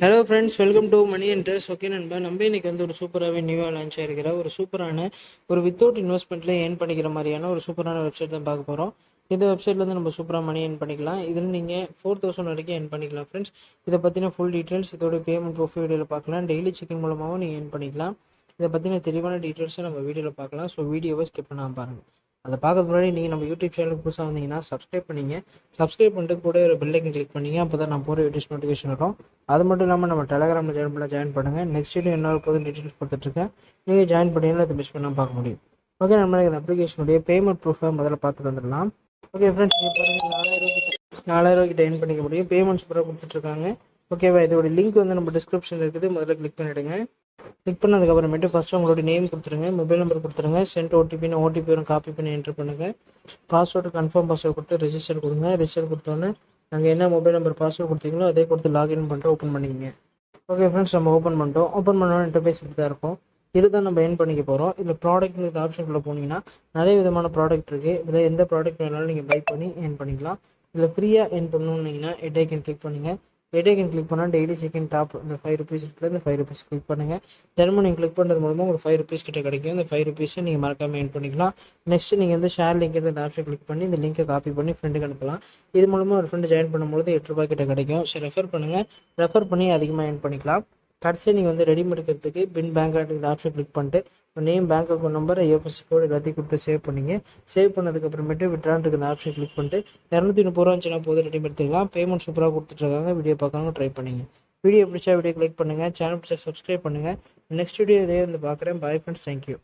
Hello friends, welcome to money interest. Okay நண்பா, நம்ம இன்னைக்கு வந்து ஒரு சூப்பராகவே நியூவாக லான்ச் ஆகிருக்கிற ஒரு சூப்பரான ஒரு வித்தவுட் இன்வெஸ்ட்மெண்ட்டில் ஏர்ன் பண்ணிக்கிற மாதிரியான ஒரு சூப்பரான வெப்சைட் தான் பார்க்க போகிறோம். இந்த வெப்சைட்லேருந்து நம்ம சூப்பராக மணி ஏர்ன் பண்ணிக்கலாம். இதில் நீங்கள் 4000 வரைக்கும் ஏர்ன் பண்ணிக்கலாம் ஃப்ரெண்ட்ஸ். இதை பற்றின ஃபுல் டீட்டெயில்ஸ், இதோட பேமெண்ட் ப்ரூஃப் வீடியோவில் பார்க்கலாம். டெய்லி செக்கிங் மூலமாகவும் நீங்கள் ஏர்ன் பண்ணிக்கலாம். இதை பற்றின தெளிவான டீட்டெயில்ஸை நம்ம வீடியோவில் பார்க்கலாம். ஸோ வீடியோவை ஸ்கிப் பண்ணாமல் பாருங்கள். அதை பார்க்கறதுக்கு முன்னாடி நீங்கள் நம்ம யூடியூப் சேனலுக்கு புதுசாக வந்தீங்கன்னா சப்ஸ்கிரைப் பண்ணிங்க. சப்ஸ்கிரைப் பண்ணிட்டு கூட ஒரு பெல் ஐக்கன் கிளிக் பண்ணிங்க. அப்போ தான் நான் போகிற வீடியோஸ் நோட்டிஃபிகேஷன் வரும். அது மட்டும் இல்லாமல் நம்ம டெலிகிராமில் ஜாயின் பண்ணுங்கள். நெக்ஸ்ட் வீடியோ இன்னொரு போதும் டீட்டெயில்ஸ் கொடுத்துட்ருக்கேன். நீங்கள் ஜாயின் பண்ணிங்கன்னா அதை மிஸ் பண்ணாமல் பார்க்க முடியும். ஓகே, நம்ம இந்த அப்ளிகேஷனுடைய பேமெண்ட் ப்ரூஃபை முதல்ல பார்த்துட்டு வந்துடலாம். ஓகே ஃப்ரெண்ட்ஸ், நீங்கள் பாருங்கள், 4000 கிட்ட ஏர்ன் பண்ணிக்க முடியும். பேமெண்ட் சூப்பராக கொடுத்துட்ருக்காங்க. ஓகேவா, இதோட லிங்க் வந்து நம்ம டிஸ்கிரிப்ஷனில் இருக்குது. முதல்ல கிளிக் பண்ணிவிடுங்க. கிளிக் பண்ணதுக்கப்புறமேட்டு ஃபஸ்ட்டு உங்களோட நேம் கொடுத்துருங்க, மொபைல் நம்பர் கொடுத்துருங்க. சென்ட் ஓடிபின்னு ஓடிபி வரும், காப்பி பண்ணி என்ட்ரு பண்ணுங்கள். பாஸ்வேர்டு கன்ஃபார்ம் பாஸ்வேர்டு கொடுத்து ரெஜிஸ்டர் கொடுங்க. ரெஜிஸ்டர் கொடுத்தோன்னே நாங்கள் என்ன மொபைல் நம்பர் பாஸ்வேர்டு கொடுத்தீங்களோ அதே கொடுத்து லாகின் பண்ணிட்டு ஓப்பன் பண்ணிக்கங்க. ஓகே ஃப்ரெண்ட்ஸ், நம்ம ஓப்பன் பண்ணிட்டோம். ஓப்பன் பண்ணோன்னு இன்டர்ஃபேஸ் இப்படி தான் இருக்கும். இதுதான் நம்ம ஏர்ன் பண்ணிக்க போகிறோம். இதில் ப்ராடக்ட் இந்த ஆப்ஷனுக்குள்ளே போனீங்கன்னா நிறைய விதமான ப்ராடக்ட் இருக்குது. இதில் எந்த ப்ராடக்ட் வேணாலும் நீங்கள் பை பண்ணி ஏர்ன் பண்ணிக்கலாம். இதில் ஃப்ரீயாக ஏர்ன் பண்ணணுன்னீங்கன்னா ஹெட் ஐக்கன் கிளிக் பண்ணுங்கள். ஹெட் ஐக்கன் கிளிக் பண்ணால் டெய்லி செகண்ட் டாப் இந்த 5 ருபீஸ் இருக்குல்ல, இந்த 5 ருபீஸ் கிளிக் பண்ணுங்கள். தினமும் நீங்கள் கிளிக் பண்ணுறது மூலமாக ஒரு 5 ருபீஸ் கிட்ட கிடைக்கும். இந்த 5 ருபீஸை நீங்கள் மறக்காமல் ஏர்ன் பண்ணிக்கலாம். நெக்ஸ்ட்டு நீங்கள் வந்து ஷேர் லிங்க் இந்த ஆப்ஷன் கிளிக் பண்ணி இந்த லிங்கை காப்பி பண்ணி ஃப்ரெண்டுக்கு அனுப்பலாம். இது மூலமாக ஒரு ஃப்ரெண்டு ஜாயின் பண்ணும்போது 8 ரூபாய் கிட்ட கிடைக்கும். ஸோ ரெஃபர் பண்ணுங்கள். ரெஃபர் பண்ணி அதிகமாக ஏர்ன் பண்ணிக்கலாம். கடைசியாக நீங்கள் வந்து ரெடி எடுக்கிறதுக்கு பின் பேங்க் அக்கௌண்ட் இந்த ஆப்ஷன் கிளிக் பண்ணிட்டு name, bank account number, IFSC கோடு எல்லாத்தையும் கொடுத்து சேவ் பண்ணிங்க. சேவ் பண்ணதுக்கப்புறமேட்டு விட்ரான்ட்டு இந்த ஆப்ஷன் கிளிக் பண்ணிட்டு 230 ரூபா இருந்துச்சுன்னா போதும், ரெடி எடுத்துக்கலாம். பேமெண்ட் சூப்பராக கொடுத்துட்ருக்காங்க. வீடியோ பார்க்கணும், ட்ரை பண்ணிங்க. வீடியோ பிடிச்சா வீடியோ லைக் பண்ணுங்கள். சேனல் பிடிச்சா சப்ஸ்கிரைப் பண்ணுங்கள். நெக்ஸ்ட் வீடியோ இதே வந்து பார்க்குறேன். Bye friends, thank you.